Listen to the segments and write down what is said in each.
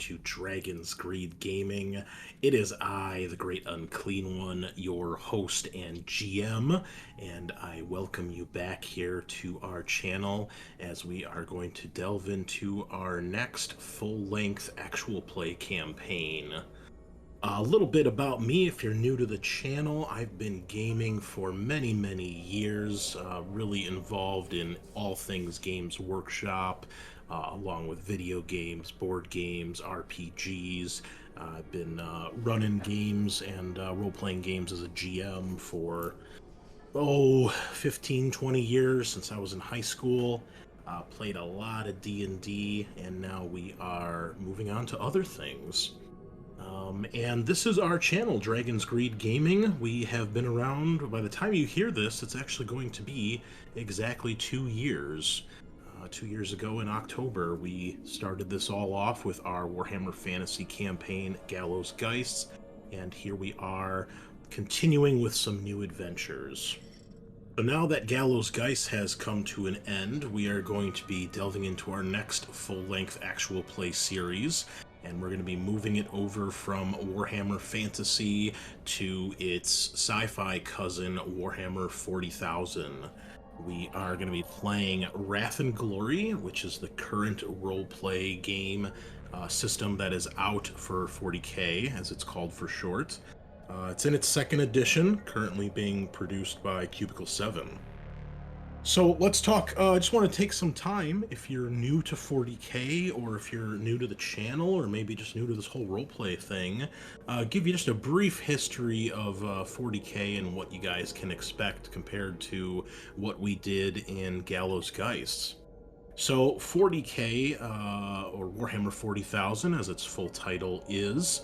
to Dragon's Greed Gaming. It is I, the Great Unclean One, your host and GM, and I welcome you back here to our channel as we are going to delve into our next full-length actual play campaign. A little bit about me, if you're new to the channel. I've been gaming for many years, really involved in all things Games Workshop, along with video games, board games, RPGs. I've been running games and role-playing games as a GM for, 15, 20 years since I was in high school. Played a lot of D&D, and now we are moving on to other things. And this is our channel, Dragon's Greed Gaming. We have been around, by the time you hear this, it's actually going to be exactly 2 years. 2 years ago in October, we started this all off with our Warhammer Fantasy campaign, Gallows Geists, and here we are continuing with some new adventures. So now that Gallows Geists has come to an end, we are going to be delving into our next full-length actual play series, and we're going to be moving it over from Warhammer Fantasy to its sci-fi cousin, Warhammer 40,000. We are going to be playing Wrath and Glory, which is the current role-play game system that is out for 40K, as it's called for short. It's in its second edition, currently being produced by Cubicle 7. So let's talk, I just want to take some time, if you're new to 40K, or if you're new to the channel, or maybe just new to this whole roleplay thing, give you just a brief history of 40K and what you guys can expect compared to what we did in Gallows Geists. So 40K, or Warhammer 40,000 as its full title is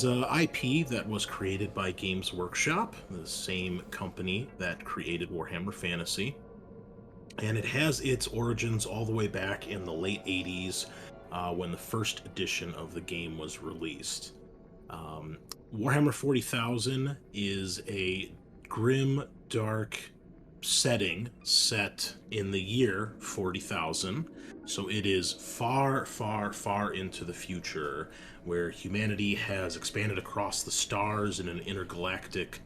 a IP that was created by Games Workshop, the same company that created Warhammer Fantasy, and it has its origins all the way back in the late 80s when the first edition of the game was released. Warhammer 40,000 is a grim, dark setting set in the year 40,000, so it is far into the future, where humanity has expanded across the stars in an intergalactic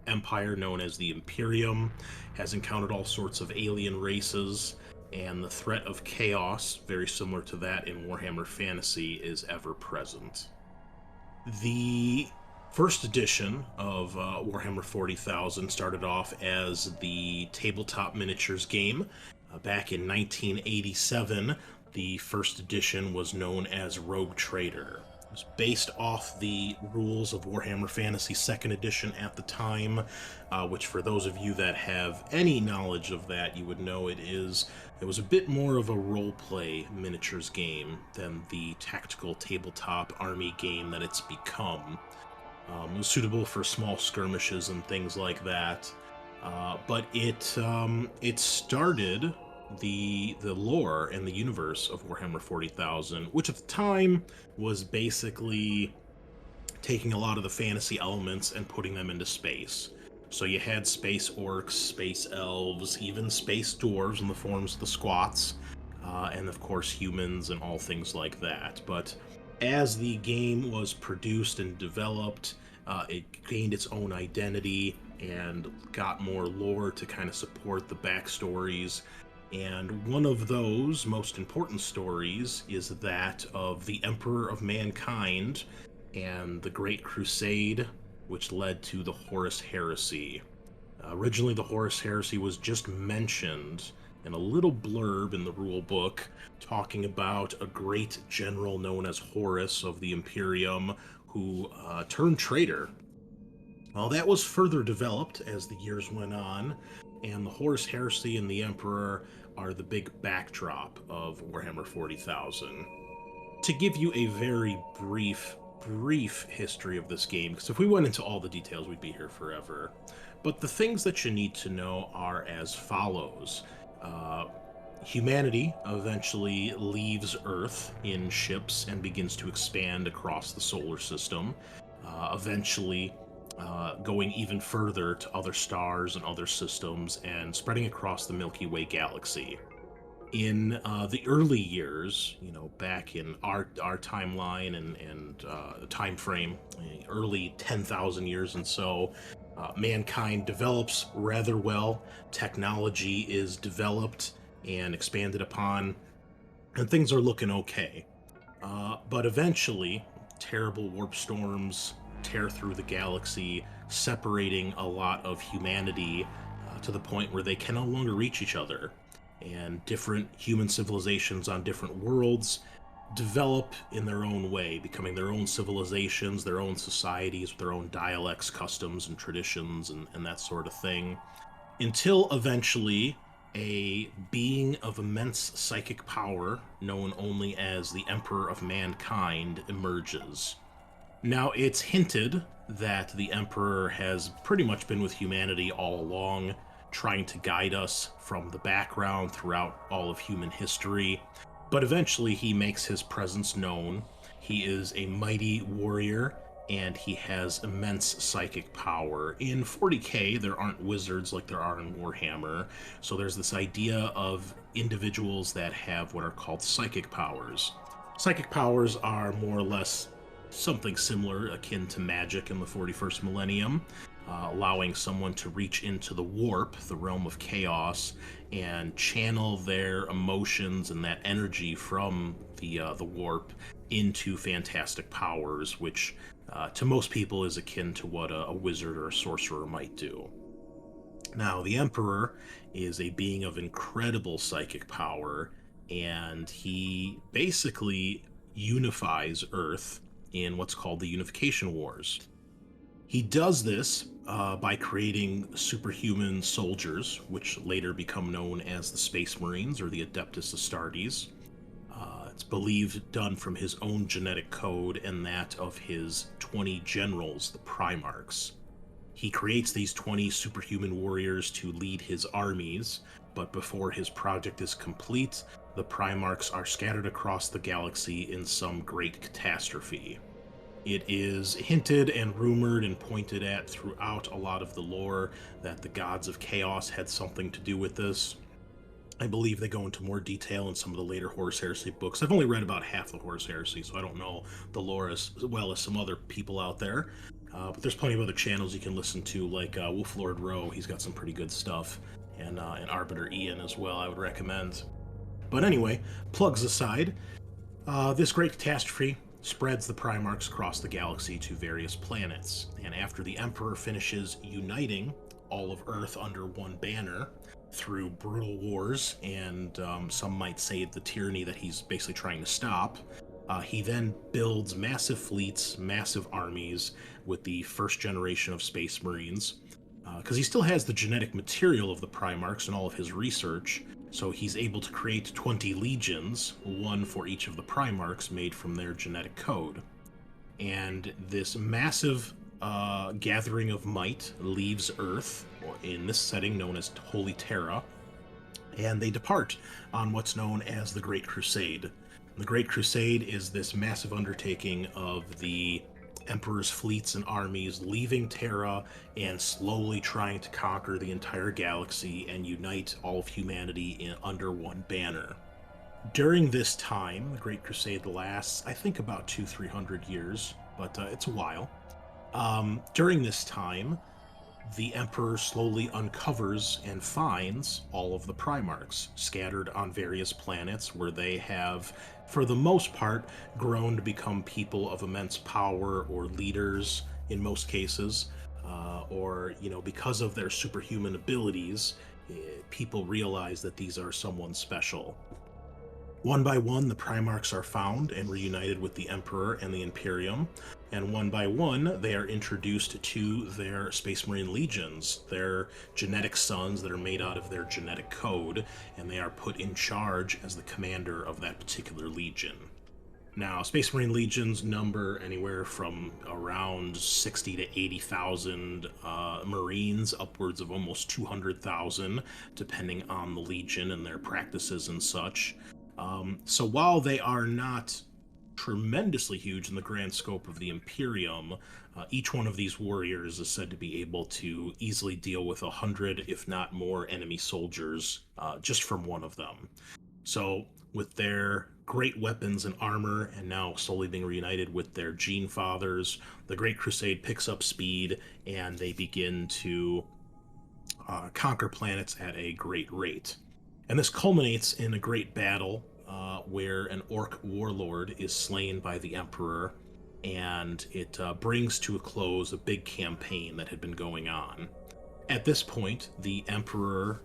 empire known as the Imperium, has encountered all sorts of alien races, and the threat of chaos, very similar to that in Warhammer Fantasy, is ever present. The first edition of Warhammer 40,000 started off as the tabletop miniatures game. Back in 1987, the first edition was known as Rogue Trader. It was based off the rules of Warhammer Fantasy 2nd edition at the time, which for those of you that have any knowledge of that, you would know it was a bit more of a role-play miniatures game than the tactical tabletop army game that it's become. It was suitable for small skirmishes and things like that, but it started the lore and the universe of Warhammer 40,000, which at the time was basically taking a lot of the fantasy elements and putting them into space. So you had space orcs, space elves, even space dwarves in the forms of the squats, and of course humans and all things like that. But as the game was produced and developed, it gained its own identity and got more lore to kind of support the backstories. And one of those most important stories is that of the Emperor of Mankind and the Great Crusade, which led to the Horus Heresy. Originally, the Horus Heresy was just mentioned in a little blurb in the rule book, talking about a great general known as Horus of the Imperium, who turned traitor. Well, that was further developed as the years went on, and the Horus Heresy and the Emperor are the big backdrop of Warhammer 40,000. To give you a very brief history of this game, because if we went into all the details, we'd be here forever. But the things that you need to know are as follows. Humanity eventually leaves Earth in ships and begins to expand across the solar system, eventually going even further to other stars and other systems and spreading across the Milky Way galaxy. In the early years, back in our timeline and time frame, early 10,000 years and so, mankind develops rather well. Technology is developed and expanded upon, and things are looking okay. But eventually, terrible warp storms tear through the galaxy, separating a lot of humanity to the point where they can no longer reach each other. And different human civilizations on different worlds develop in their own way, becoming their own civilizations, their own societies, with their own dialects, customs, and traditions, and that sort of thing, until eventually a being of immense psychic power, known only as the Emperor of Mankind, emerges. Now, it's hinted that the Emperor has pretty much been with humanity all along, trying to guide us from the background throughout all of human history, but eventually he makes his presence known. He is a mighty warrior, and he has immense psychic power. In 40k, there aren't wizards like there are in Warhammer, so there's this idea of individuals that have what are called psychic powers. Psychic powers are more or less something similar, akin to magic in the 41st millennium, allowing someone to reach into the warp, the realm of chaos, and channel their emotions and that energy from the warp into fantastic powers, which to most people is akin to what a wizard or a sorcerer might do. Now, the Emperor is a being of incredible psychic power, and he basically unifies Earth in what's called the Unification Wars. He does this by creating superhuman soldiers, which later become known as the Space Marines or the Adeptus Astartes. It's believed done from his own genetic code and that of his 20 generals, the Primarchs. He creates these 20 superhuman warriors to lead his armies, but before his project is complete, the Primarchs are scattered across the galaxy in some great catastrophe. It is hinted and rumored and pointed at throughout a lot of the lore that the gods of chaos had something to do with this. I believe they go into more detail in some of the later Horus Heresy books. I've only read about half the Horus Heresy, so I don't know the lore as well as some other people out there. But there's plenty of other channels you can listen to, like Wolf Lord Rowe. He's got some pretty good stuff, and Arbiter Ian as well, I would recommend. But anyway, plugs aside, this great catastrophe spreads the Primarchs across the galaxy to various planets, and after the Emperor finishes uniting all of Earth under one banner through brutal wars and some might say the tyranny that he's basically trying to stop, he then builds massive fleets, massive armies with the first generation of Space Marines, because he still has the genetic material of the Primarchs and all of his research, so he's able to create 20 legions, one for each of the Primarchs made from their genetic code. And this massive gathering of might leaves Earth, or in this setting known as Holy Terra, and they depart on what's known as the Great Crusade. The Great Crusade is this massive undertaking of the Emperor's fleets and armies leaving Terra and slowly trying to conquer the entire galaxy and unite all of humanity under one banner. During this time, the Great Crusade lasts, I think, about 200-300 years, but it's a while. During this time, the Emperor slowly uncovers and finds all of the Primarchs scattered on various planets where they have, for the most part, grown to become people of immense power or leaders in most cases, or, because of their superhuman abilities, people realize that these are someone special. One by one, the Primarchs are found and reunited with the Emperor and the Imperium, and one by one, they are introduced to their Space Marine legions, their genetic sons that are made out of their genetic code, and they are put in charge as the commander of that particular legion. Now, Space Marine legions number anywhere from around 60 to 80,000 Marines, upwards of almost 200,000, depending on the legion and their practices and such. So while they are not tremendously huge in the grand scope of the Imperium, each one of these warriors is said to be able to easily deal with 100, if not more, enemy soldiers just from one of them. So, with their great weapons and armor, and now slowly being reunited with their gene fathers, the Great Crusade picks up speed, and they begin to conquer planets at a great rate. And this culminates in a great battle where an Ork warlord is slain by the Emperor, and it brings to a close a big campaign that had been going on. At this point, the Emperor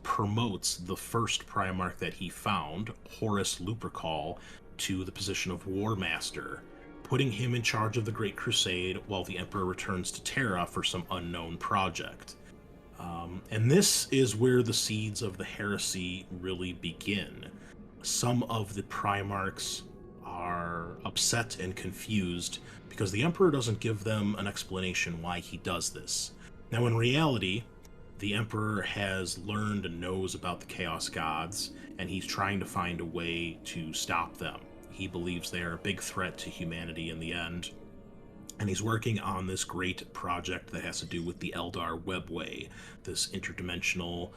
promotes the first Primarch that he found, Horus Lupercal, to the position of War Master, putting him in charge of the Great Crusade while the Emperor returns to Terra for some unknown project. And this is where the seeds of the heresy really begin. Some of the Primarchs are upset and confused because the Emperor doesn't give them an explanation why he does this. Now, in reality, the Emperor has learned and knows about the Chaos Gods, and he's trying to find a way to stop them. He believes they are a big threat to humanity in the end, and he's working on this great project that has to do with the Eldar Webway, this interdimensional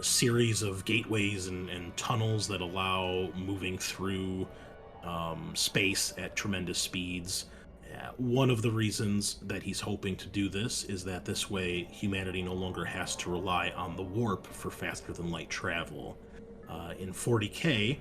series of gateways and tunnels that allow moving through space at tremendous speeds. One of the reasons that he's hoping to do this is that this way humanity no longer has to rely on the warp for faster than light travel. In 40K,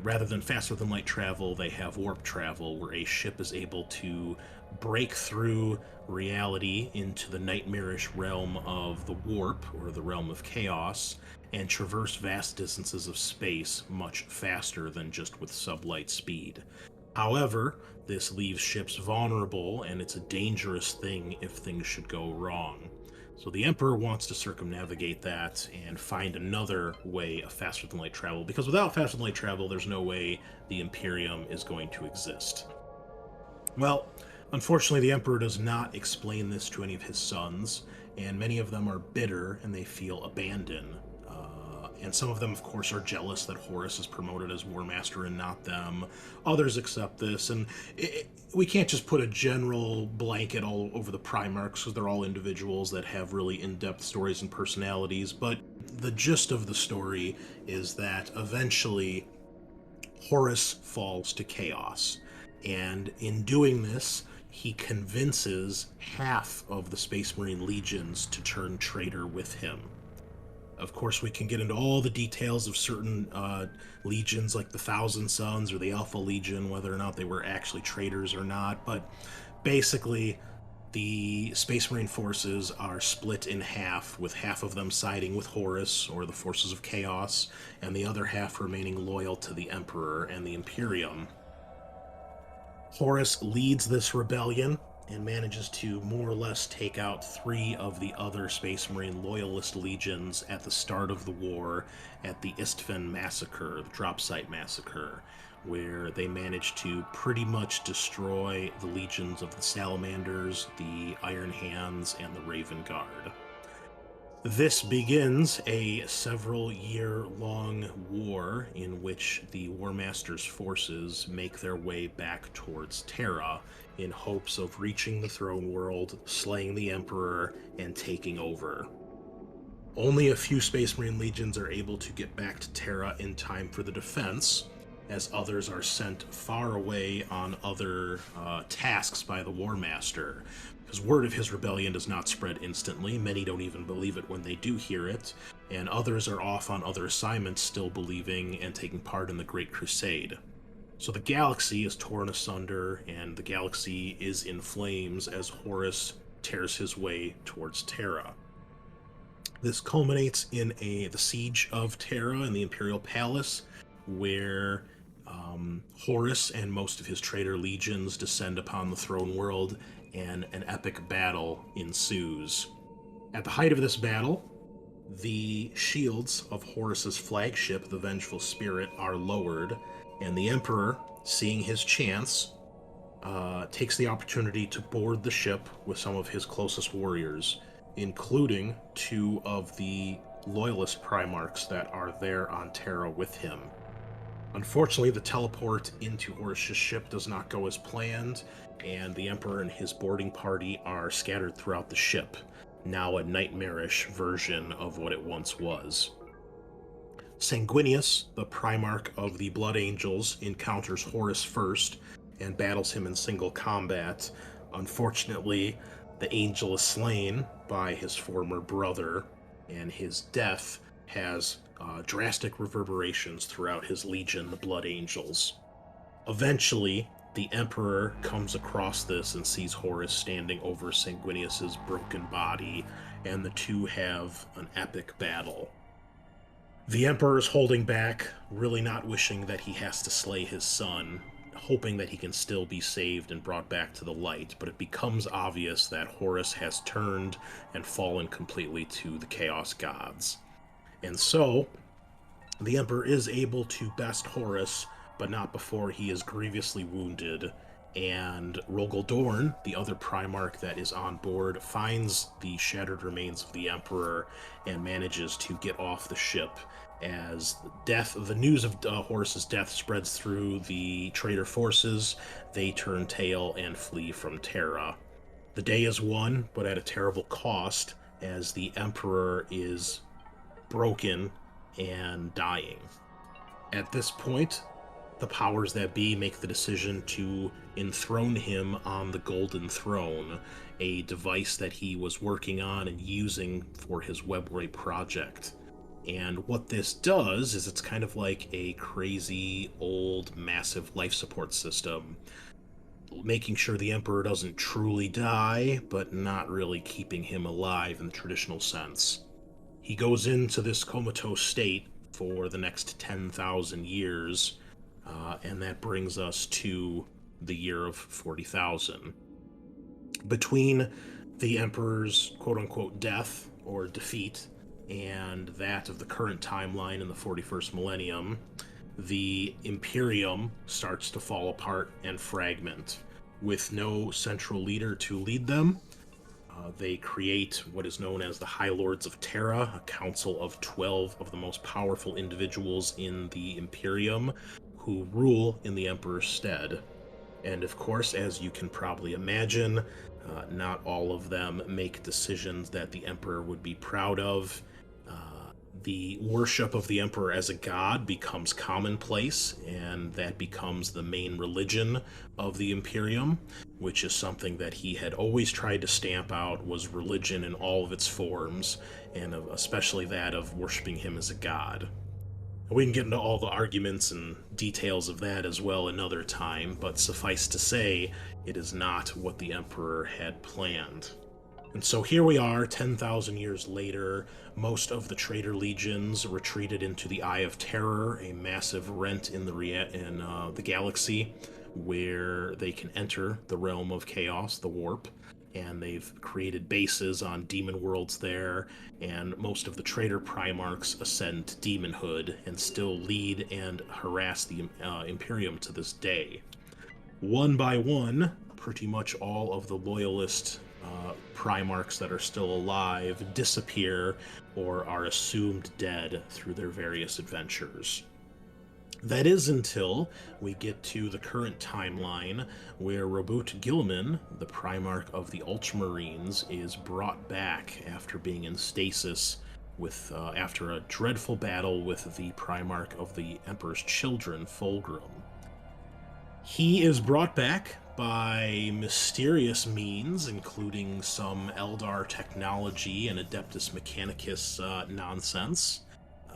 rather than faster than light travel, they have warp travel, where a ship is able to break through reality into the nightmarish realm of the warp, or the realm of chaos, and traverse vast distances of space much faster than just with sublight speed. However, this leaves ships vulnerable, and it's a dangerous thing if things should go wrong. So the Emperor wants to circumnavigate that and find another way of faster than light travel, because without faster than light travel, there's no way the Imperium is going to exist. Well, unfortunately, the Emperor does not explain this to any of his sons, and many of them are bitter and they feel abandoned. And some of them, of course, are jealous that Horus is promoted as War Master and not them. Others accept this, and we can't just put a general blanket all over the Primarchs, because they're all individuals that have really in-depth stories and personalities. But the gist of the story is that eventually Horus falls to chaos, and in doing this, he convinces half of the Space Marine legions to turn traitor with him. Of course, we can get into all the details of certain legions, like the Thousand Sons or the Alpha Legion, whether or not they were actually traitors or not. But basically, the Space Marine forces are split in half, with half of them siding with Horus, or the forces of chaos, and the other half remaining loyal to the Emperor and the Imperium. Horus leads this rebellion and manages to more or less take out 3 of the other Space Marine loyalist legions at the start of the war at the Istvan Massacre, the Drop Site Massacre, where they managed to pretty much destroy the legions of the Salamanders, the Iron Hands, and the Raven Guard. This begins a several-year-long war in which the War Master's forces make their way back towards Terra in hopes of reaching the throne world, slaying the Emperor, and taking over. Only a few Space Marine legions are able to get back to Terra in time for the defense, as others are sent far away on other tasks by the War Master. Because word of his rebellion does not spread instantly, many don't even believe it when they do hear it, and others are off on other assignments still believing and taking part in the Great Crusade. So the galaxy is torn asunder, and the galaxy is in flames as Horus tears his way towards Terra. This culminates in the siege of Terra in the Imperial Palace, where Horus and most of his traitor legions descend upon the throne world, and an epic battle ensues. At the height of this battle, the shields of Horus's flagship, the Vengeful Spirit, are lowered, and the Emperor, seeing his chance, takes the opportunity to board the ship with some of his closest warriors, including 2 of the Loyalist Primarchs that are there on Terra with him. Unfortunately, the teleport into Horus's ship does not go as planned, and the Emperor and his boarding party are scattered throughout the ship, now a nightmarish version of what it once was. Sanguinius, the Primarch of the Blood Angels, encounters Horus first and battles him in single combat. Unfortunately, the angel is slain by his former brother, and his death has drastic reverberations throughout his legion, the Blood Angels. Eventually, the Emperor comes across this and sees Horus standing over Sanguinius's broken body, and the two have an epic battle. The Emperor is holding back, really not wishing that he has to slay his son, hoping that he can still be saved and brought back to the light, but it becomes obvious that Horus has turned and fallen completely to the Chaos Gods. And so, the Emperor is able to best Horus, but not before he is grievously wounded, and Rogel Dorn, the other Primarch that is on board, finds the shattered remains of the Emperor and manages to get off the ship. As the news of Horus's death spreads through the traitor forces, they turn tail and flee from Terra. The day is won, but at a terrible cost, as the Emperor is broken and dying. At this point, the powers that be make the decision to enthrone him on the Golden Throne, a device that he was working on and using for his Webway project. And what this does is it's kind of like a crazy, old, massive life support system, making sure the Emperor doesn't truly die, but not really keeping him alive in the traditional sense. He goes into this comatose state for the next 10,000 years, and that brings us to the year of 40,000. Between the Emperor's quote-unquote death or defeat and that of the current timeline in the 41st millennium, the Imperium starts to fall apart and fragment. With no central leader to lead them, they create what is known as the High Lords of Terra, a council of 12 of the most powerful individuals in the Imperium who rule in the Emperor's stead. And of course, as you can probably imagine, not all of them make decisions that the Emperor would be proud of. The worship of the Emperor as a god becomes commonplace, and that becomes the main religion of the Imperium, which is something that he had always tried to stamp out, was religion in all of its forms, and especially that of worshiping him as a god. We can get into all the arguments and details of that as well another time, but suffice to say, it is not what the Emperor had planned. And so here we are, 10,000 years later. Most of the traitor legions retreated into the Eye of Terror, a massive rent in the galaxy, where they can enter the realm of chaos, the warp. And they've created bases on demon worlds there, and most of the traitor Primarchs ascend to demonhood and still lead and harass the Imperium to this day. One by one, pretty much all of the loyalist Primarchs that are still alive disappear or are assumed dead through their various adventures. That is until we get to the current timeline, where Robert Gilman, the Primarch of the Ultramarines, is brought back after being in stasis after a dreadful battle with the Primarch of the Emperor's Children, Fulgrim. He is brought back by mysterious means, including some Eldar technology and Adeptus Mechanicus nonsense.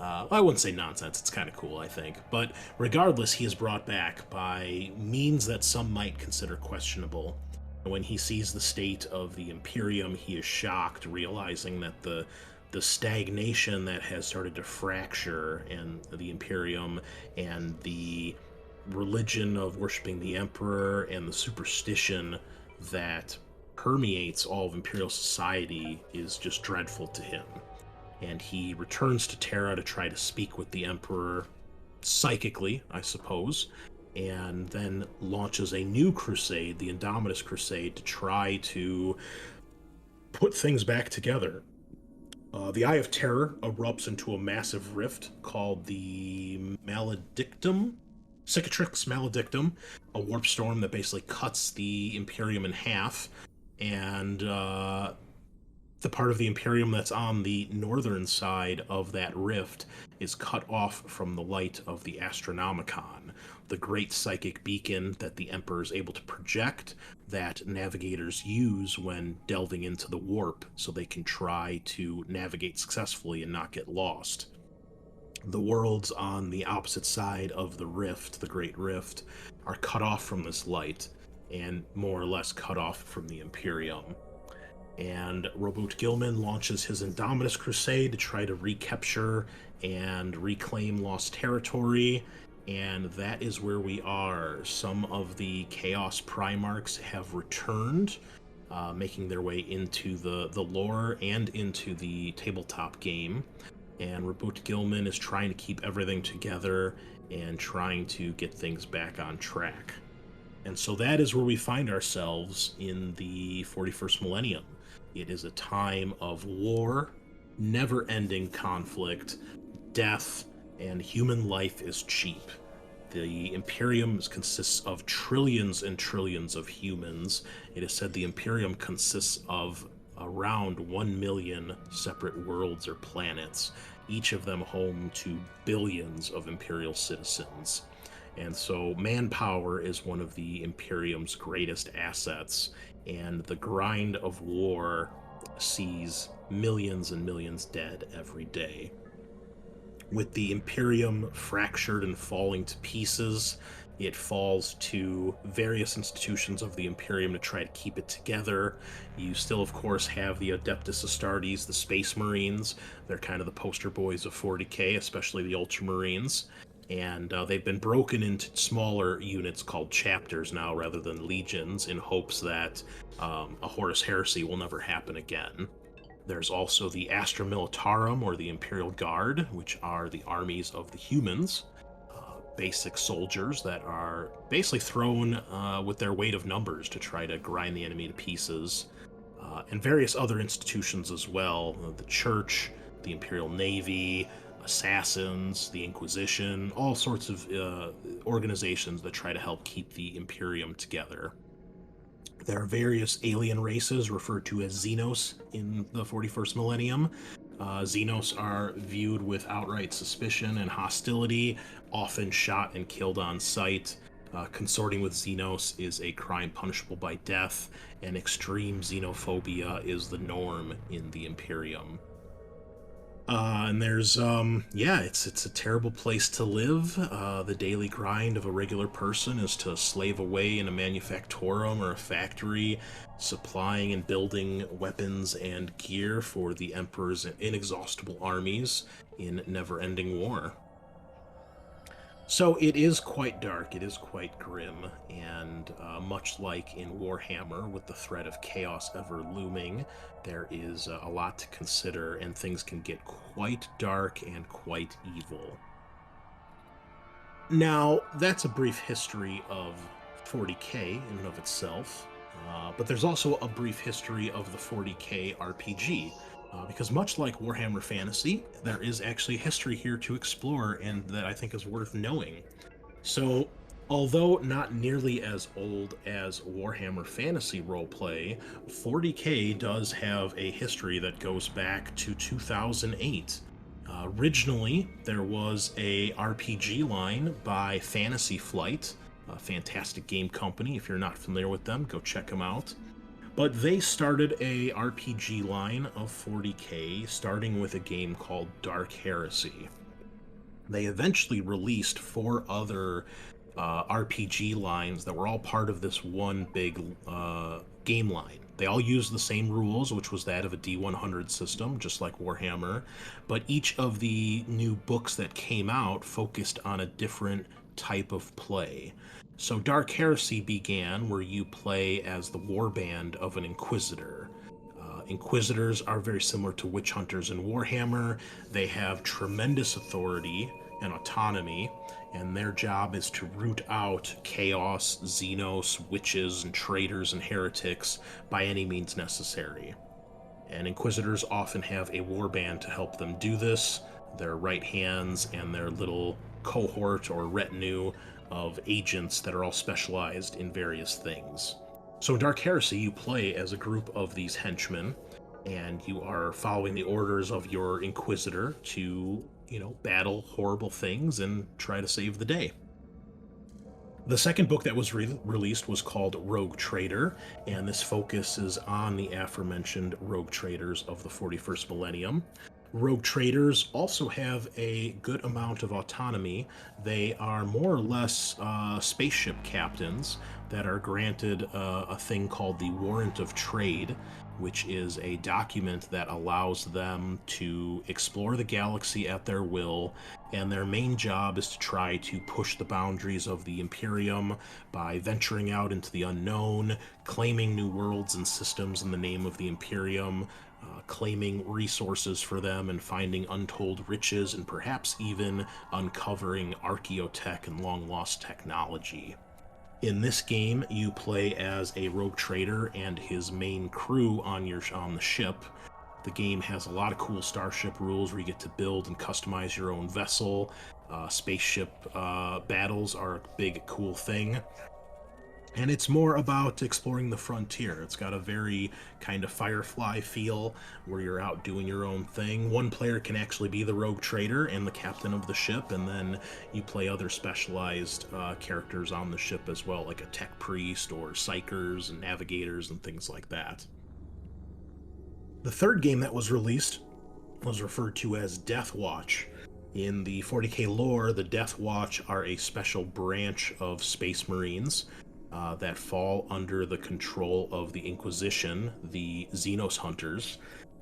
I wouldn't say nonsense, it's kind of cool, I think. But regardless, he is brought back by means that some might consider questionable. When he sees the state of the Imperium, he is shocked, realizing that the stagnation that has started to fracture in the Imperium, and the religion of worshiping the Emperor, and the superstition that permeates all of Imperial society is just dreadful to him. And he returns to Terra to try to speak with the Emperor psychically, I suppose, and then launches a new crusade, the Indominus Crusade, to try to put things back together. The Eye of Terror erupts into a massive rift called the Maledictum, Cicatrix Maledictum, a warp storm that basically cuts the Imperium in half, and The part of the Imperium that's on the northern side of that rift is cut off from the light of the Astronomicon, the great psychic beacon that the Emperor is able to project, that navigators use when delving into the warp so they can try to navigate successfully and not get lost. The worlds on the opposite side of the rift, the Great Rift, are cut off from this light and more or less cut off from the Imperium. And Robert Gilman launches his Indominus Crusade to try to recapture and reclaim lost territory, and that is where we are. Some of the Chaos Primarchs have returned, making their way into the lore and into the tabletop game, and Robert Gilman is trying to keep everything together and trying to get things back on track. And so that is where we find ourselves in the 41st millennium. It is a time of war, never-ending conflict, death, and human life is cheap. The Imperium consists of trillions and trillions of humans. It is said the Imperium consists of around 1 million separate worlds or planets, each of them home to billions of Imperial citizens. And so manpower is one of the Imperium's greatest assets, and the grind of war sees millions and millions dead every day. With the Imperium fractured and falling to pieces, it falls to various institutions of the Imperium to try to keep it together. You still, of course, have the Adeptus Astartes, the Space Marines. They're kind of the poster boys of 40k, especially the Ultramarines. And they've been broken into smaller units called chapters now rather than legions, in hopes that a Horus Heresy will never happen again. There's also the Astra Militarum, or the Imperial Guard, which are the armies of the humans, basic soldiers that are basically thrown with their weight of numbers to try to grind the enemy to pieces, and various other institutions as well, the Church, the Imperial Navy, assassins, the Inquisition, all sorts of organizations that try to help keep the Imperium together. There are various alien races referred to as Xenos in the 41st millennium. Xenos are viewed with outright suspicion and hostility, often shot and killed on sight. Consorting with Xenos is a crime punishable by death, and extreme xenophobia is the norm in the Imperium. And there's, it's a terrible place to live. The daily grind of a regular person is to slave away in a manufactorum or a factory, supplying and building weapons and gear for the Emperor's inexhaustible armies in never-ending war. So it is quite dark, it is quite grim, and much like in Warhammer, with the threat of chaos ever looming, there is a lot to consider, and things can get quite dark and quite evil. Now, that's a brief history of 40k in and of itself, but there's also a brief history of the 40k RPG. Because much like Warhammer Fantasy, there is actually history here to explore, and that I think is worth knowing. So, although not nearly as old as Warhammer Fantasy roleplay, 40k does have a history that goes back to 2008. Originally, there was a RPG line by Fantasy Flight, a fantastic game company. If you're not familiar with them, go check them out. But they started a RPG line of 40k, starting with a game called Dark Heresy. They eventually released 4 other RPG lines that were all part of this one big game line. They all used the same rules, which was that of a D100 system, just like Warhammer, but each of the new books that came out focused on a different type of play. So Dark Heresy began where you play as the warband of an Inquisitor. Inquisitors are very similar to witch hunters in Warhammer. They have tremendous authority and autonomy, and their job is to root out chaos, Xenos, witches, and traitors and heretics by any means necessary. And Inquisitors often have a warband to help them do this, their right hands and their little cohort or retinue of agents that are all specialized in various things. So in Dark Heresy, you play as a group of these henchmen, and you are following the orders of your Inquisitor to, battle horrible things and try to save the day. The second book that was released was called Rogue Trader, and this focuses on the aforementioned rogue traders of the 41st Millennium. Rogue traders also have a good amount of autonomy. They are more or less spaceship captains that are granted a thing called the Warrant of Trade, which is a document that allows them to explore the galaxy at their will, and their main job is to try to push the boundaries of the Imperium by venturing out into the unknown, claiming new worlds and systems in the name of the Imperium, claiming resources for them and finding untold riches, and perhaps even uncovering archaeotech and long-lost technology. In this game, you play as a rogue trader and his main crew on the ship. The game has a lot of cool starship rules where you get to build and customize your own vessel. Spaceship battles are a big, cool thing. And it's more about exploring the frontier. It's got a very kind of Firefly feel where you're out doing your own thing. One player can actually be the rogue trader and the captain of the ship, and then you play other specialized characters on the ship as well, like a tech priest or psychers and navigators and things like that. The third game that was released was referred to as Death Watch. In the 40k lore, the Death Watch are a special branch of Space Marines that fall under the control of the Inquisition, the Xenos Hunters,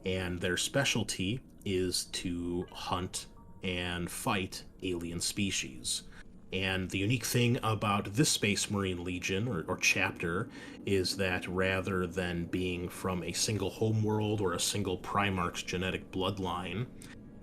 and their specialty is to hunt and fight alien species. And the unique thing about this Space Marine Legion, or chapter, is that rather than being from a single homeworld or a single Primarch's genetic bloodline,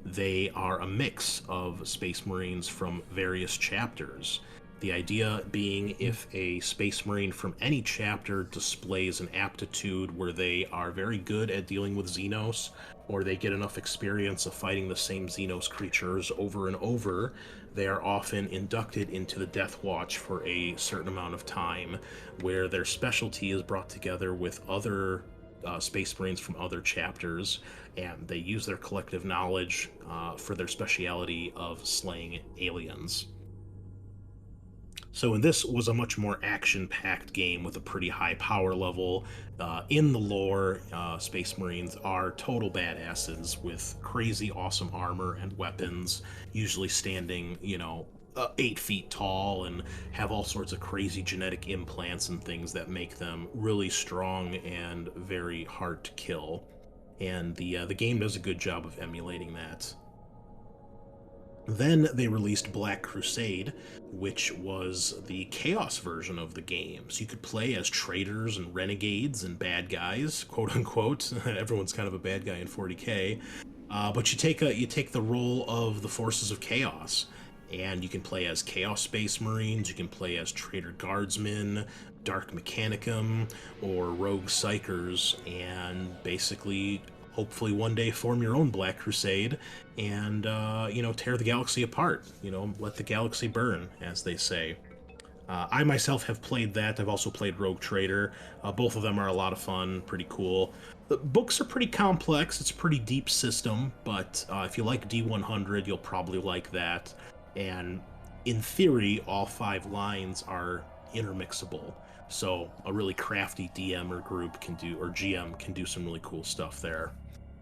they are a mix of Space Marines from various chapters. The idea being if a Space Marine from any chapter displays an aptitude where they are very good at dealing with Xenos, or they get enough experience of fighting the same Xenos creatures over and over, they are often inducted into the Death Watch for a certain amount of time, where their specialty is brought together with other Space Marines from other chapters, and they use their collective knowledge for their speciality of slaying aliens. So this was a much more action-packed game with a pretty high power level. In the lore, Space Marines are total badasses with crazy awesome armor and weapons, usually standing, 8 feet tall, and have all sorts of crazy genetic implants and things that make them really strong and very hard to kill. And the game does a good job of emulating that. Then they released Black Crusade, which was the Chaos version of the game. So you could play as traitors and renegades and bad guys, quote unquote. Everyone's kind of a bad guy in 40k. But you take the role of the forces of chaos, and you can play as Chaos Space Marines. You can play as Traitor Guardsmen, Dark Mechanicum, or Rogue Psychers, and basically, hopefully one day form your own Black Crusade and, tear the galaxy apart. Let the galaxy burn, as they say. I myself have played that. I've also played Rogue Trader. Both of them are a lot of fun, pretty cool. The books are pretty complex. It's a pretty deep system, but if you like D100, you'll probably like that. And in theory, all 5 lines are intermixable. So a really crafty DM or GM can do some really cool stuff there.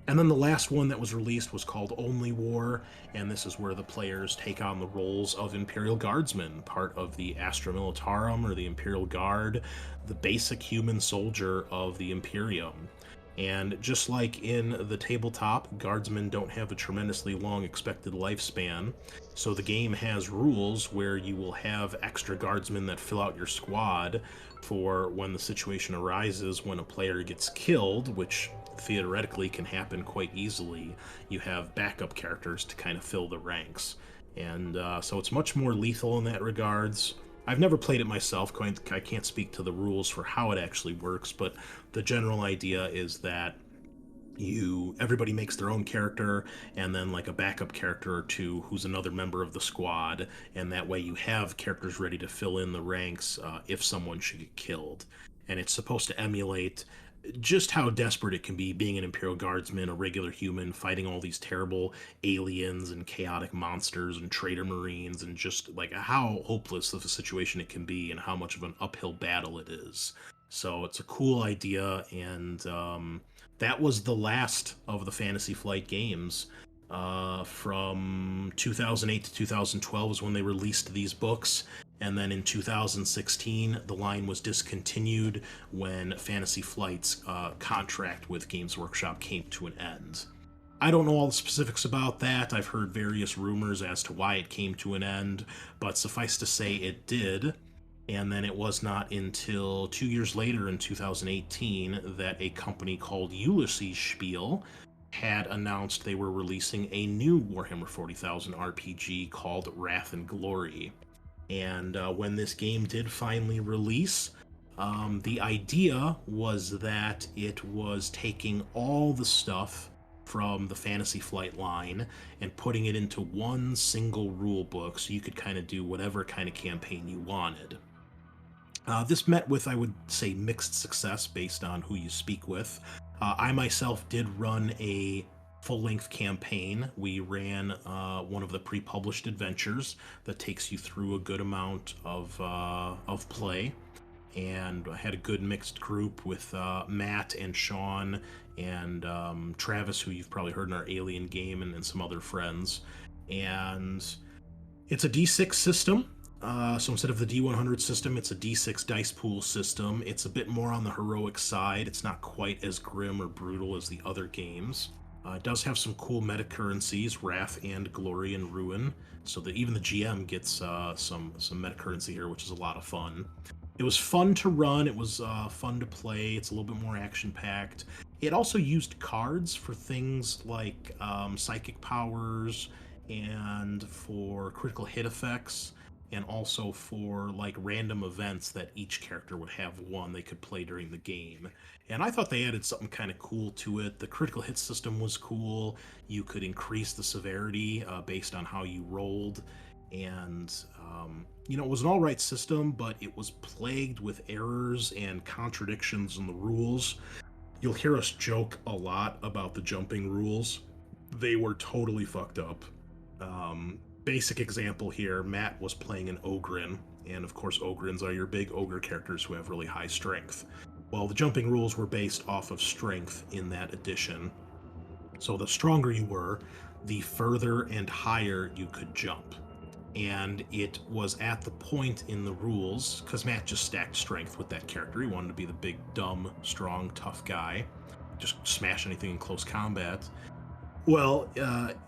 And then the last one that was released was called Only War, and this is where the players take on the roles of Imperial Guardsmen, part of the Astra Militarum, or the Imperial Guard, the basic human soldier of the Imperium. And just like in the tabletop, Guardsmen don't have a tremendously long expected lifespan, so the game has rules where you will have extra Guardsmen that fill out your squad for when the situation arises when a player gets killed, which theoretically can happen quite easily. You have backup characters to kind of fill the ranks. And so it's much more lethal in that regards. I've never played it myself. I can't speak to the rules for how it actually works, but the general idea is that everybody makes their own character, and then like a backup character or two who's another member of the squad, and that way you have characters ready to fill in the ranks if someone should get killed. And it's supposed to emulate just how desperate it can be being an Imperial Guardsman, a regular human, fighting all these terrible aliens and chaotic monsters and traitor marines, and just like how hopeless of a situation it can be and how much of an uphill battle it is. So it's a cool idea, and that was the last of the Fantasy Flight games. From 2008 to 2012 is when they released these books, and then in 2016 the line was discontinued when Fantasy Flight's contract with Games Workshop came to an end. I don't know all the specifics about that. I've heard various rumors as to why it came to an end, but suffice to say it did. And then it was not until 2 years later in 2018 that a company called Ulysses Spiel had announced they were releasing a new Warhammer 40,000 RPG called Wrath and Glory. And when this game did finally release, the idea was that it was taking all the stuff from the Fantasy Flight line and putting it into one single rule book so you could kind of do whatever kind of campaign you wanted. This met with, I would say, mixed success based on who you speak with. I myself did run a full-length campaign. We ran one of the pre-published adventures that takes you through a good amount of play, and I had a good mixed group with Matt and Sean and Travis, who you've probably heard in our Alien game, and some other friends. And it's a D6 system. So instead of the D100 system, it's a D6 dice pool system. It's a bit more on the heroic side. It's not quite as grim or brutal as the other games. It does have some cool meta currencies, Wrath and Glory and Ruin, so that even the GM gets some meta currency here, which is a lot of fun. It was fun to run. It was fun to play. It's a little bit more action-packed. It also used cards for things like psychic powers and for critical hit effects, and also for like random events that each character would have one they could play during the game. And I thought they added something kind of cool to it. The critical hit system was cool. You could increase the severity based on how you rolled. And, it was an alright system, but it was plagued with errors and contradictions in the rules. You'll hear us joke a lot about the jumping rules. They were totally fucked up. Basic example here, Matt was playing an Ogryn, and of course Ogrins are your big ogre characters who have really high strength. Well, the jumping rules were based off of strength in that edition. So the stronger you were, the further and higher you could jump. And it was at the point in the rules, because Matt just stacked strength with that character. He wanted to be the big, dumb, strong, tough guy. Just smash anything in close combat. Well,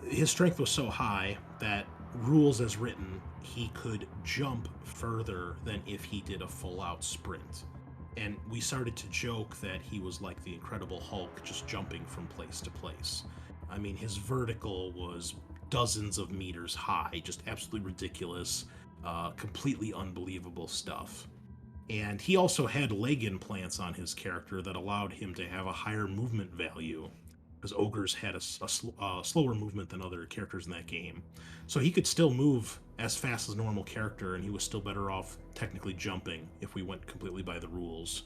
his strength was so high that rules as written, he could jump further than if he did a full-out sprint. And we started to joke that he was like the Incredible Hulk, just jumping from place to place. I mean, his vertical was dozens of meters high, just absolutely ridiculous, completely unbelievable stuff. And he also had leg implants on his character that allowed him to have a higher movement value, because ogres had a slower movement than other characters in that game. So he could still move as fast as a normal character, and he was still better off technically jumping if we went completely by the rules.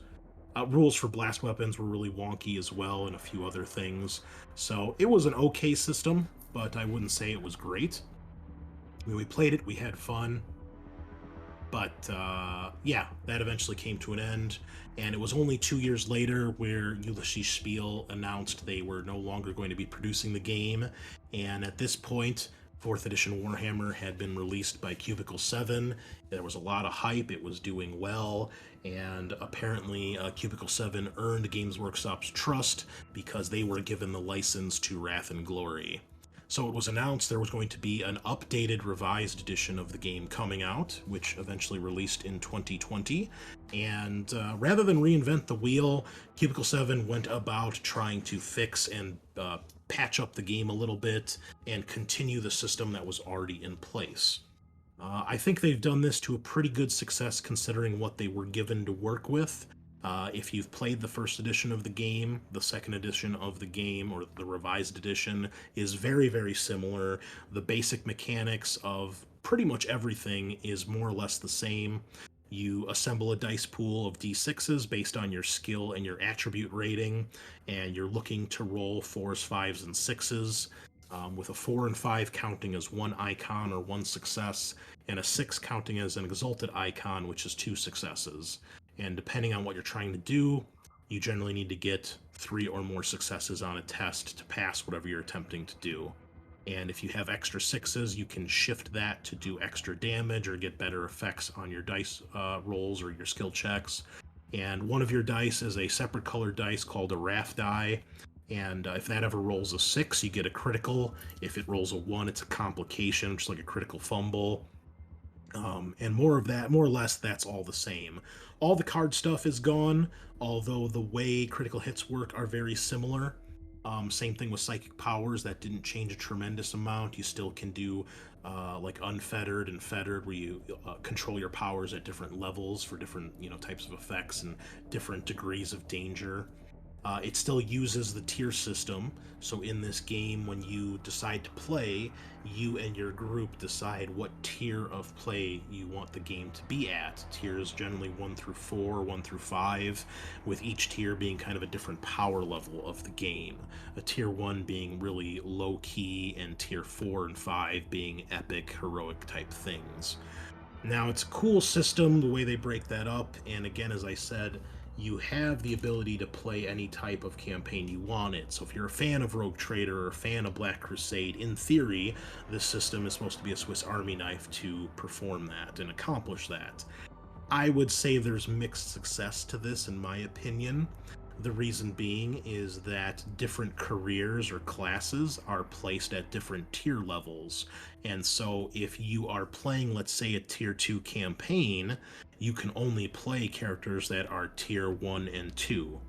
Rules for blast weapons were really wonky as well, and a few other things. So it was an okay system, but I wouldn't say it was great. I mean, we played it, we had fun. But yeah, that eventually came to an end, and it was only 2 years later where Ulysses Spiel announced they were no longer going to be producing the game, and at this point, 4th edition Warhammer had been released by Cubicle 7. There was a lot of hype, it was doing well, and apparently Cubicle 7 earned Games Workshop's trust because they were given the license to Wrath and Glory. So it was announced there was going to be an updated, revised edition of the game coming out, which eventually released in 2020. And rather than reinvent the wheel, Cubicle 7 went about trying to fix and patch up the game a little bit and continue the system that was already in place. I think they've done this to a pretty good success considering what they were given to work with. If you've played the first edition of the game, the second edition of the game, or the revised edition, is very, very similar. The basic mechanics of pretty much everything is more or less the same. You assemble a dice pool of d6s based on your skill and your attribute rating, and you're looking to roll 4s, 5s, and 6s, with a 4 and 5 counting as one icon or one success, and a 6 counting as an exalted icon, which is 2 successes. And depending on what you're trying to do, you generally need to get 3 or more successes on a test to pass whatever you're attempting to do. And if you have extra 6s, you can shift that to do extra damage or get better effects on your dice rolls or your skill checks. And one of your dice is a separate colored dice called a wrath die. And if that ever rolls a 6, you get a critical. If it rolls a 1, it's a complication, just like a critical fumble. And more of that, more or less, that's all the same. All the card stuff is gone, although the way critical hits work are very similar. Same thing with psychic powers, that didn't change a tremendous amount. You still can do like unfettered and fettered, where you control your powers at different levels for different types of effects and different degrees of danger. It still uses the tier system, so in this game, when you decide to play, you and your group decide what tier of play you want the game to be at. Tiers generally 1 through 4, 1 through 5, with each tier being kind of a different power level of the game. A tier 1 being really low key, and tier 4 and 5 being epic, heroic type things. Now, it's a cool system, the way they break that up, and again, as I said, you have the ability to play any type of campaign you want it. So if you're a fan of Rogue Trader or a fan of Black Crusade, in theory, this system is supposed to be a Swiss Army knife to perform that and accomplish that. I would say there's mixed success to this, in my opinion. The reason being is that different careers or classes are placed at different tier levels. And so if you are playing, let's say, a tier 2 campaign, you can only play characters that are tier 1 and 2.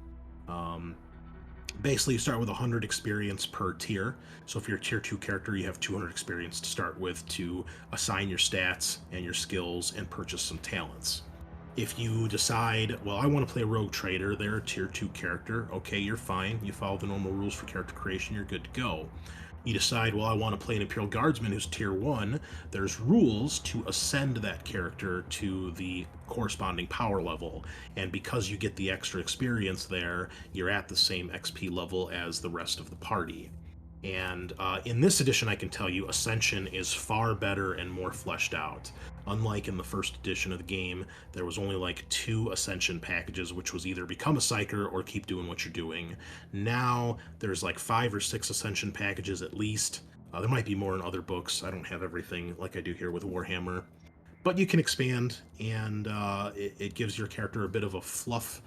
Basically, you start with 100 experience per tier. So if you're a tier 2 character, you have 200 experience to start with to assign your stats and your skills and purchase some talents. If you decide, well, I want to play a Rogue Trader, they're a tier 2 character, okay, you're fine. You follow the normal rules for character creation, you're good to go. You decide, well, I want to play an Imperial Guardsman who's tier 1, there's rules to ascend that character to the corresponding power level, and because you get the extra experience there, you're at the same XP level as the rest of the party. And in this edition, I can tell you, Ascension is far better and more fleshed out. Unlike in the first edition of the game, there was only like 2 Ascension packages, which was either become a Psyker or keep doing what you're doing. Now, there's like 5 or 6 Ascension packages at least. There might be more in other books. I don't have everything like I do here with Warhammer. But you can expand, and it gives your character a bit of a fluff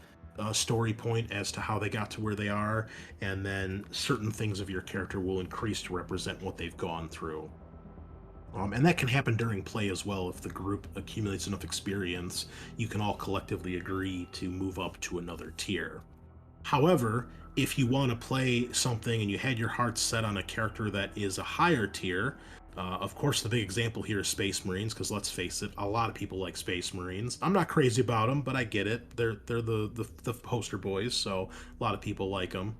story point as to how they got to where they are, and then certain things of your character will increase to represent what they've gone through. And that can happen during play as well. If the group accumulates enough experience, you can all collectively agree to move up to another tier. However, if you want to play something and you had your heart set on a character that is a higher tier, of course, the big example here is Space Marines, because let's face it, a lot of people like Space Marines. I'm not crazy about them, but I get it. They're the poster boys, so a lot of people like them.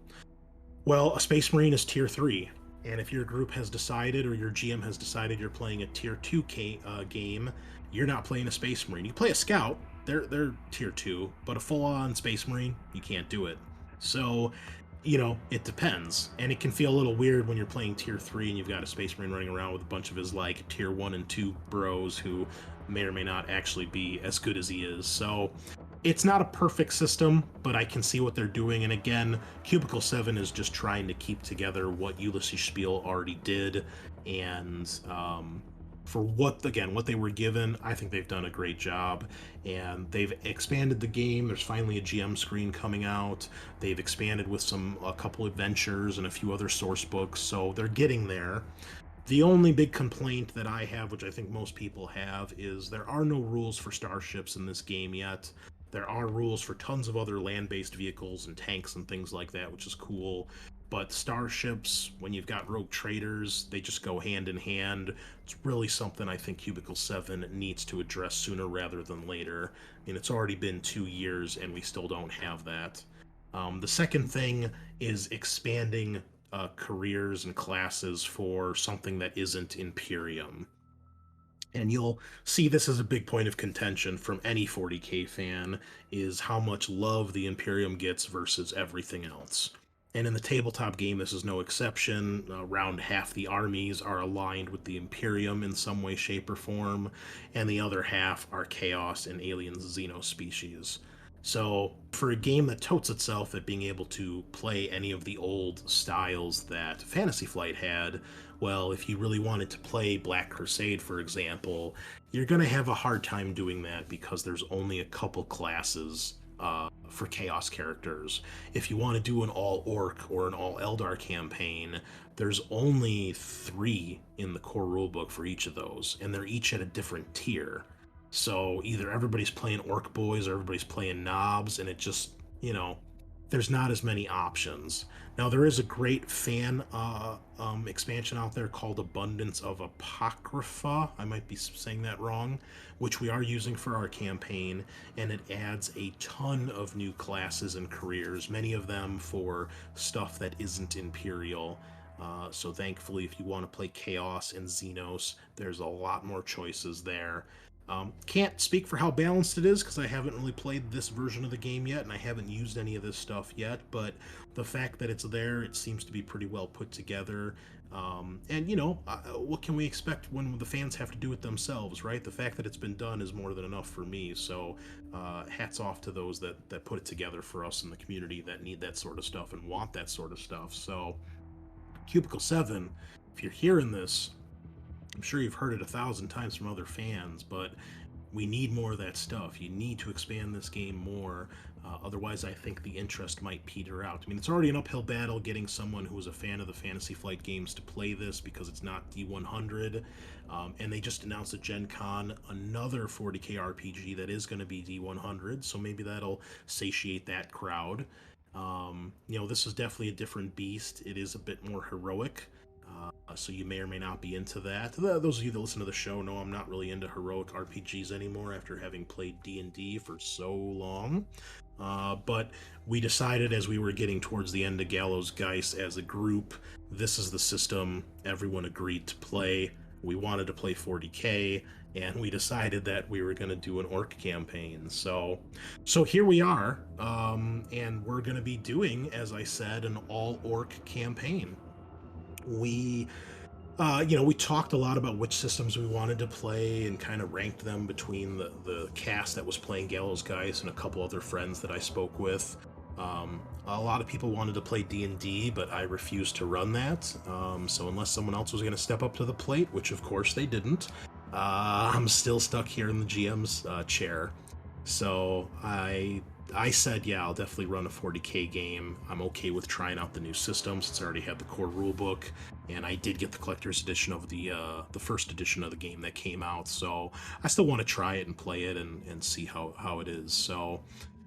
Well, a Space Marine is tier 3, and if your group has decided, or your GM has decided you're playing a tier 2 game, you're not playing a Space Marine. You play a Scout, they're tier 2, but a full-on Space Marine, you can't do it. So, it depends. And it can feel a little weird when you're playing tier 3 and you've got a Space Marine running around with a bunch of his, like, tier 1 and 2 bros who may or may not actually be as good as he is. So, it's not a perfect system, but I can see what they're doing. And again, Cubicle 7 is just trying to keep together what Ulysses Spiel already did. And for what they were given, I think they've done a great job. And they've expanded the game. There's finally a GM screen coming out. They've expanded with a couple adventures and a few other source books, so they're getting there. The only big complaint that I have, which I think most people have, is there are no rules for starships in this game yet. There are rules for tons of other land-based vehicles and tanks and things like that, which is cool. But starships, when you've got rogue traders, they just go hand in hand. It's really something I think Cubicle 7 needs to address sooner rather than later. I mean, it's already been 2 years and we still don't have that. The second thing is expanding careers and classes for something that isn't Imperium. And you'll see this as a big point of contention from any 40k fan, is how much love the Imperium gets versus everything else. And in the tabletop game, this is no exception. Around half the armies are aligned with the Imperium in some way, shape, or form, and the other half are Chaos and Alien Xenospecies. So, for a game that totes itself at being able to play any of the old styles that Fantasy Flight had, well, if you really wanted to play Black Crusade, for example, you're going to have a hard time doing that because there's only a couple classes for Chaos characters. If you want to do an all Orc or an all Eldar campaign, there's only 3 in the core rulebook for each of those, and they're each at a different tier. So either everybody's playing Orc Boys or everybody's playing Knobs, and it just, there's not as many options. Now, there is a great fan expansion out there called Abundance of Apocrypha. I might be saying that wrong, which we are using for our campaign, and it adds a ton of new classes and careers, many of them for stuff that isn't Imperial. So thankfully, if you want to play Chaos and Xenos, there's a lot more choices there. Can't speak for how balanced it is because I haven't really played this version of the game yet, and I haven't used any of this stuff yet, but the fact that it's there, it seems to be pretty well put together. And, what can we expect when the fans have to do it themselves, right? The fact that it's been done is more than enough for me, so hats off to those that put it together for us in the community that need that sort of stuff and want that sort of stuff. So, Cubicle 7, if you're hearing this, I'm sure you've heard it 1,000 times from other fans, but we need more of that stuff. You need to expand this game more. Otherwise, I think the interest might peter out. I mean, it's already an uphill battle getting someone who is a fan of the Fantasy Flight games to play this because it's not D100. And they just announced at Gen Con another 40k RPG that is going to be D100, so maybe that'll satiate that crowd. This is definitely a different beast. It is a bit more heroic. So you may or may not be into that. Those of you that listen to the show know I'm not really into heroic RPGs anymore after having played D&D for so long. But we decided as we were getting towards the end of Gallows Geist as a group, this is the system everyone agreed to play. We wanted to play 40k, and we decided that we were going to do an Orc campaign. So here we are, and we're going to be doing, as I said, an all-Orc campaign. We talked a lot about which systems we wanted to play and kind of ranked them between the cast that was playing Gallows Guys and a couple other friends that I spoke with. A lot of people wanted to play D&D, but I refused to run that. So unless someone else was going to step up to the plate, which of course they didn't, I'm still stuck here in the GM's chair. So I said, yeah, I'll definitely run a 40k game. I'm okay with trying out the new system since I already have the core rulebook, and I did get the collector's edition of the first edition of the game that came out. So I still want to try it and play it and see how it is. So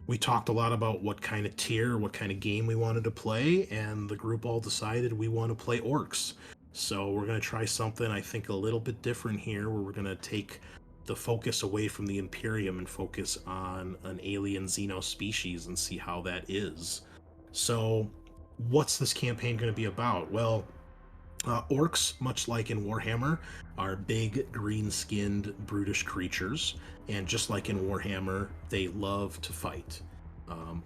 we talked a lot about what kind of tier, what kind of game we wanted to play, and the group all decided we want to play Orcs. So we're going to try something, I think, a little bit different here, where we're going to take the focus away from the Imperium and focus on an alien Xeno species and see how that is. So what's this campaign going to be about? Well, Orcs, much like in Warhammer, are big, green-skinned, brutish creatures, and just like in Warhammer, they love to fight.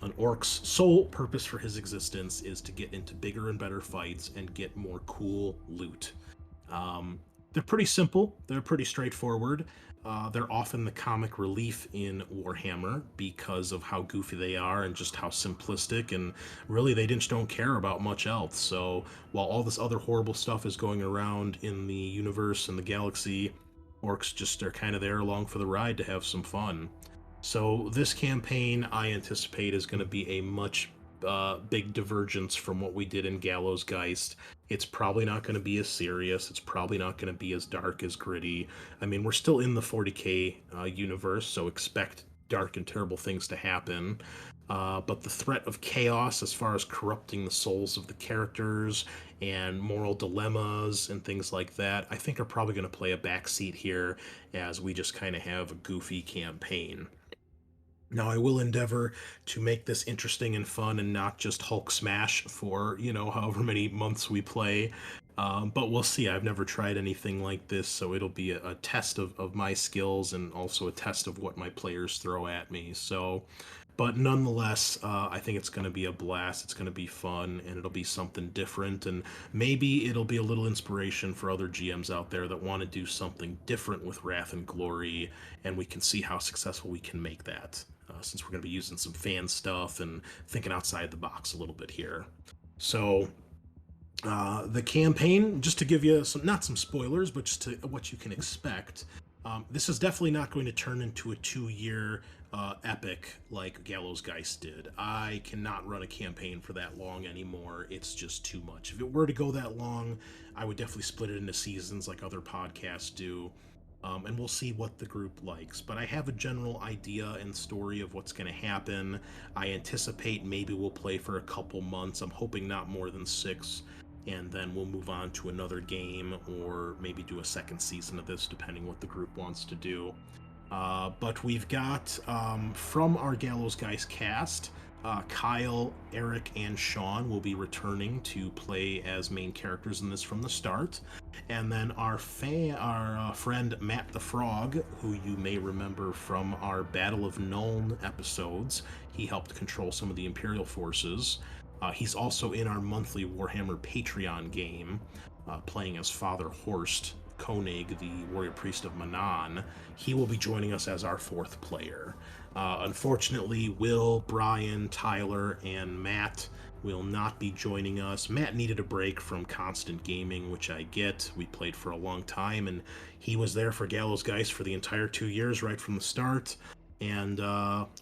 An Orc's sole purpose for his existence is to get into bigger and better fights and get more cool loot. They're pretty simple, they're pretty straightforward. They're often the comic relief in Warhammer because of how goofy they are and just how simplistic, and really they just don't care about much else. So while all this other horrible stuff is going around in the universe and the galaxy, Orcs just are kind of there along for the ride to have some fun. So this campaign I anticipate is going to be a much big divergence from what we did in Gallows Geist. It's probably not going to be as serious. It's probably not going to be as dark, as gritty. I mean, we're still in the 40k universe, so expect dark and terrible things to happen. But the threat of chaos, as far as corrupting the souls of the characters and moral dilemmas and things like that, I think are probably going to play a backseat here as we just kind of have a goofy campaign. Now, I will endeavor to make this interesting and fun and not just Hulk smash for, however many months we play. But we'll see. I've never tried anything like this, so it'll be a test of my skills and also a test of what my players throw at me. So, but nonetheless, I think it's going to be a blast. It's going to be fun, and it'll be something different. And maybe it'll be a little inspiration for other GMs out there that want to do something different with Wrath and Glory, and we can see how successful we can make that. Since we're going to be using some fan stuff and thinking outside the box a little bit here. So, the campaign, just to give you some, not some spoilers, but just to what you can expect. This is definitely not going to turn into a 2-year epic like Gallows Geist did. I cannot run a campaign for that long anymore. It's just too much. If it were to go that long, I would definitely split it into seasons like other podcasts do. And we'll see what the group likes. But I have a general idea and story of what's going to happen. I anticipate maybe we'll play for a couple months. I'm hoping not more than 6, and then we'll move on to another game or maybe do a second season of this, depending what the group wants to do. But we've got, from our Gallows Guys cast, Kyle, Eric, and Sean will be returning to play as main characters in this from the start. And then our friend Matt the Frog, who you may remember from our Battle of Nuln episodes, he helped control some of the Imperial forces. He's also in our monthly Warhammer Patreon game, playing as Father Horst Koenig, the warrior priest of Manan. He will be joining us as our 4th player. Unfortunately, Will, Brian, Tyler, and Matt will not be joining us. Matt needed a break from constant gaming, which I get. We played for a long time, and he was there for Gallows Geist for the entire 2 years right from the start. And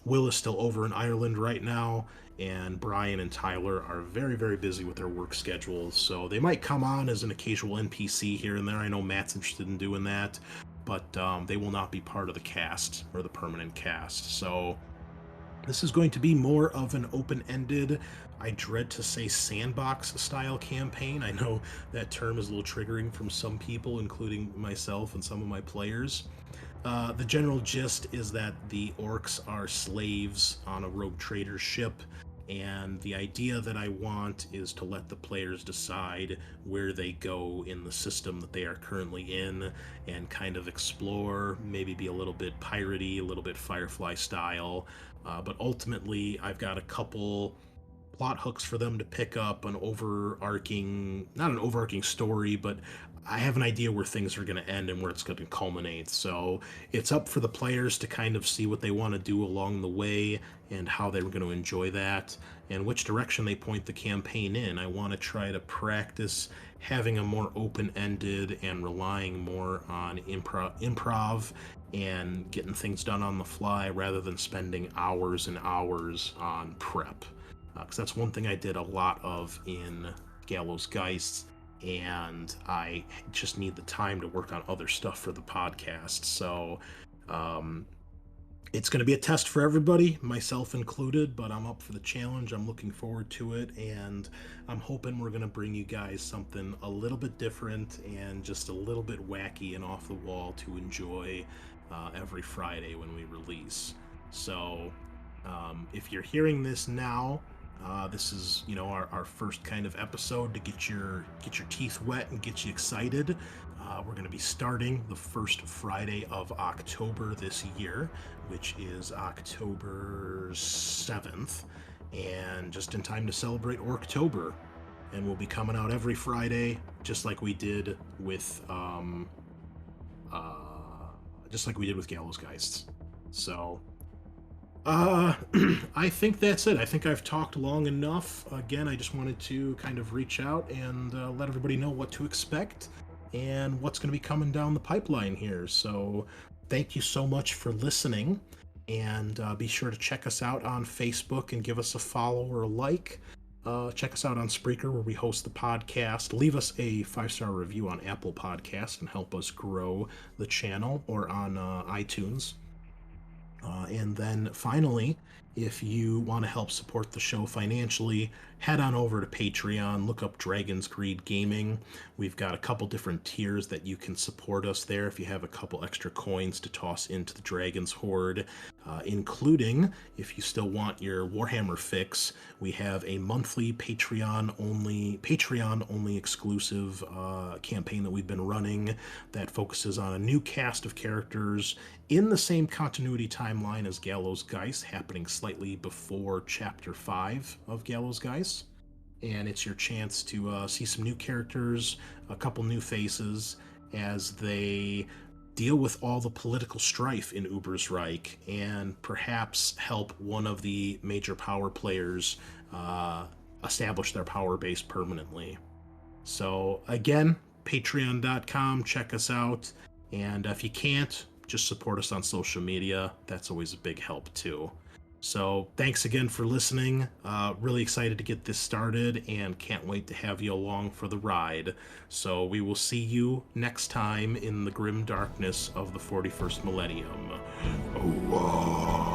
Will is still over in Ireland right now, and Brian and Tyler are very, very busy with their work schedules, so they might come on as an occasional NPC here and there. I know Matt's interested in doing that, but they will not be part of the cast, or the permanent cast. So this is going to be more of an open-ended, I dread to say sandbox-style campaign. I know that term is a little triggering from some people, including myself and some of my players. The general gist is that the Orks are slaves on a rogue trader ship, and the idea that I want is to let the players decide where they go in the system that they are currently in and kind of explore, maybe be a little bit piratey, a little bit Firefly style, but ultimately I've got a couple plot hooks for them to pick up, not an overarching story, but I have an idea where things are going to end and where it's going to culminate. So it's up for the players to kind of see what they want to do along the way and how they're going to enjoy that and which direction they point the campaign in. I want to try to practice having a more open-ended and relying more on improv and getting things done on the fly rather than spending hours and hours on prep. Because that's one thing I did a lot of in Gallows Geist, and I just need the time to work on other stuff for the podcast. So it's going to be a test for everybody, myself included, but I'm up for the challenge. I'm looking forward to it, and I'm hoping we're going to bring you guys something a little bit different and just a little bit wacky and off the wall to enjoy every Friday when we release. So if you're hearing this now, this is, our first kind of episode to get your teeth wet and get you excited. We're going to be starting the first Friday of October this year, which is October 7th, and just in time to celebrate Orktober. And we'll be coming out every Friday, just like we did with Gallows Geists. So I think that's it. I think I've talked long enough. Again, I just wanted to kind of reach out and let everybody know what to expect and what's going to be coming down the pipeline here. So thank you so much for listening, and be sure to check us out on Facebook and give us a follow or a like. Check us out on Spreaker, where we host the podcast. Leave us a 5-star review on Apple Podcasts and help us grow the channel, or on iTunes. And then finally, if you want to help support the show financially, head on over to Patreon, look up Dragon's Greed Gaming. We've got a couple different tiers that you can support us there if you have a couple extra coins to toss into the Dragon's Hoard, including, if you still want your Warhammer fix, we have a monthly Patreon-only exclusive campaign that we've been running that focuses on a new cast of characters in the same continuity timeline as Gallows Geist, happening slightly before Chapter 5 of Gallows Geist. And it's your chance to see some new characters, a couple new faces, as they deal with all the political strife in Ubersreich and perhaps help one of the major power players establish their power base permanently. So again, patreon.com, check us out. And if you can't, just support us on social media. That's always a big help too. So thanks again for listening. Really excited to get this started and can't wait to have you along for the ride. So we will see you next time in the grim darkness of the 41st millennium. Oh,